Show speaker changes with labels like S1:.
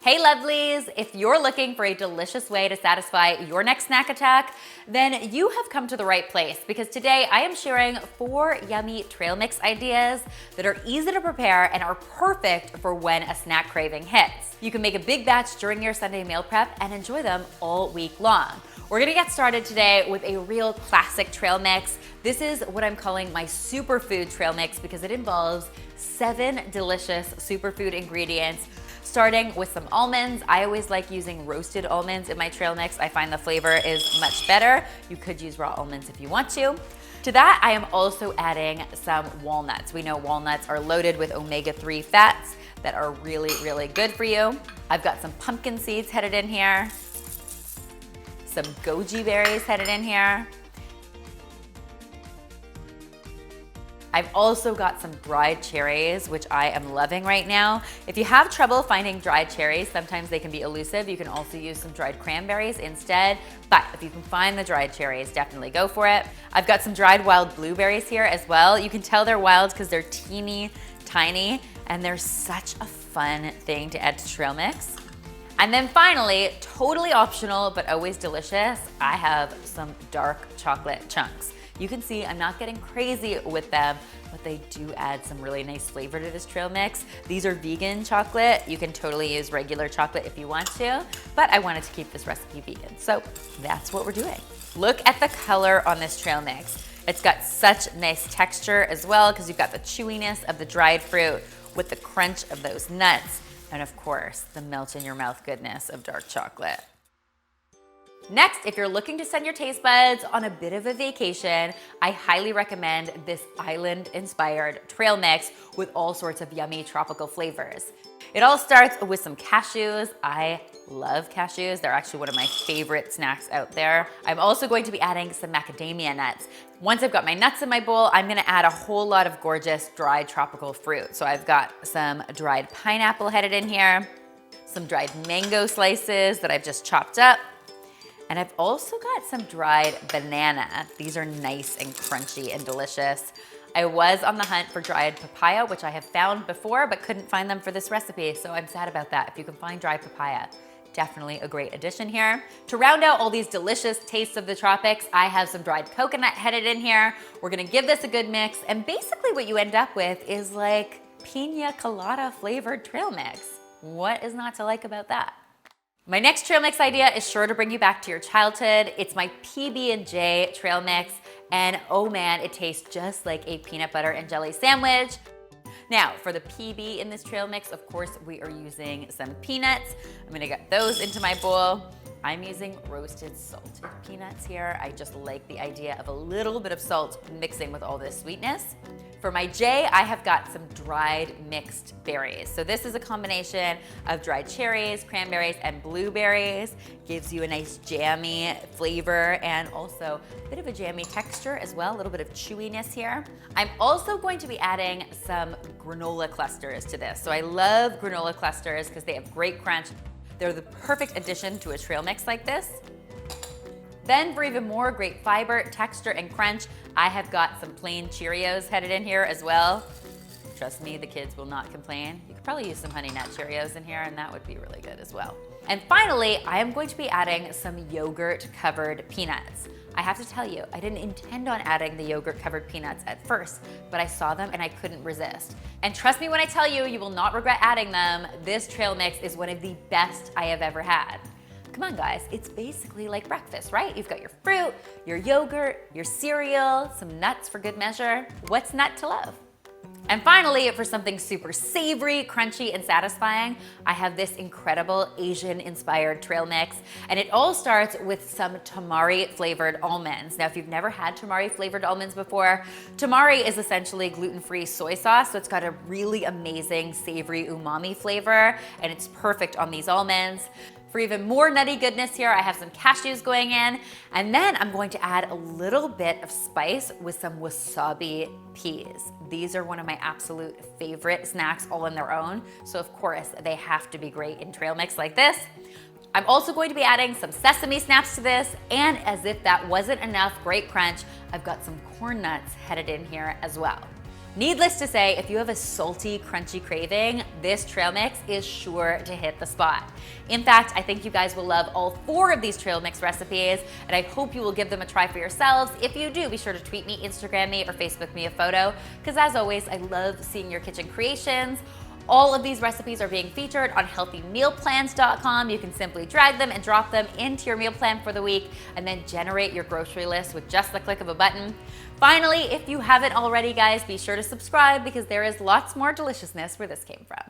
S1: Hey lovelies, if you're looking for a delicious way to satisfy your next snack attack, then you have come to the right place because today I am sharing 4 yummy trail mix ideas that are easy to prepare and are perfect for when a snack craving hits. You can make a big batch during your Sunday meal prep and enjoy them all week long. We're gonna get started today with a real classic trail mix. This is what I'm calling my superfood trail mix because it involves 7 delicious superfood ingredients, starting with some almonds. I always like using roasted almonds in my trail mix. I find the flavor is much better. You could use raw almonds if you want to. To that, I am also adding some walnuts. We know walnuts are loaded with omega-3 fats that are really, really good for you. I've got some pumpkin seeds headed in here, some goji berries headed in here. I've also got some dried cherries, which I am loving right now. If you have trouble finding dried cherries, sometimes they can be elusive. You can also use some dried cranberries instead. But if you can find the dried cherries, definitely go for it. I've got some dried wild blueberries here as well. You can tell they're wild because they're teeny tiny, and they're such a fun thing to add to trail mix. And then finally, totally optional, but always delicious, I have some dark chocolate chunks. You can see I'm not getting crazy with them, but they do add some really nice flavor to this trail mix. These are vegan chocolate. You can totally use regular chocolate if you want to, but I wanted to keep this recipe vegan. So that's what we're doing. Look at the color on this trail mix. It's got such nice texture as well because you've got the chewiness of the dried fruit with the crunch of those nuts, and of course, the melt in your mouth goodness of dark chocolate. Next, if you're looking to send your taste buds on a bit of a vacation, I highly recommend this island-inspired trail mix with all sorts of yummy tropical flavors. It all starts with some cashews. I love cashews. They're actually one of my favorite snacks out there. I'm also going to be adding some macadamia nuts. Once I've got my nuts in my bowl, I'm gonna add a whole lot of gorgeous dried tropical fruit. So I've got some dried pineapple headed in here, some dried mango slices that I've just chopped up, and I've also got some dried banana. These are nice and crunchy and delicious. I was on the hunt for dried papaya, which I have found before, but couldn't find them for this recipe, so I'm sad about that. If you can find dried papaya, definitely a great addition here. To round out all these delicious tastes of the tropics, I have some dried coconut headed in here. We're gonna give this a good mix, and basically what you end up with is like pina colada flavored trail mix. What is not to like about that? My next trail mix idea is sure to bring you back to your childhood. It's my PB&J trail mix, and oh man, it tastes just like a peanut butter and jelly sandwich. Now, for the PB in this trail mix, of course, we are using some peanuts. I'm gonna get those into my bowl. I'm using roasted salted peanuts here. I just like the idea of a little bit of salt mixing with all this sweetness. For my J, I have got some dried mixed berries. So this is a combination of dried cherries, cranberries, and blueberries. Gives you a nice jammy flavor and also a bit of a jammy texture as well, a little bit of chewiness here. I'm also going to be adding some granola clusters to this. So I love granola clusters because they have great crunch. They're the perfect addition to a trail mix like this. Then for even more great fiber, texture, and crunch, I have got some plain Cheerios headed in here as well. Trust me, the kids will not complain. You could probably use some Honey Nut Cheerios in here and that would be really good as well. And finally, I am going to be adding some yogurt-covered peanuts. I have to tell you, I didn't intend on adding the yogurt-covered peanuts at first, but I saw them and I couldn't resist. And trust me when I tell you, you will not regret adding them. This trail mix is one of the best I have ever had. Come on guys, it's basically like breakfast, right? You've got your fruit, your yogurt, your cereal, some nuts for good measure. What's not to love? And finally, for something super savory, crunchy, and satisfying, I have this incredible Asian-inspired trail mix. And it all starts with some tamari-flavored almonds. Now, if you've never had tamari-flavored almonds before, tamari is essentially gluten-free soy sauce, so it's got a really amazing savory umami flavor, and it's perfect on these almonds. For even more nutty goodness here, I have some cashews going in, and then I'm going to add a little bit of spice with some wasabi peas. These are one of my absolute favorite snacks all on their own, so of course they have to be great in trail mix like this. I'm also going to be adding some sesame snaps to this, and as if that wasn't enough great crunch, I've got some corn nuts headed in here as well. Needless to say, if you have a salty, crunchy craving, this trail mix is sure to hit the spot. In fact, I think you guys will love all 4 of these trail mix recipes, and I hope you will give them a try for yourselves. If you do, be sure to tweet me, Instagram me, or Facebook me a photo, because as always, I love seeing your kitchen creations. All of these recipes are being featured on healthymealplans.com. You can simply drag them and drop them into your meal plan for the week and then generate your grocery list with just the click of a button. Finally, if you haven't already, guys, be sure to subscribe because there is lots more deliciousness where this came from.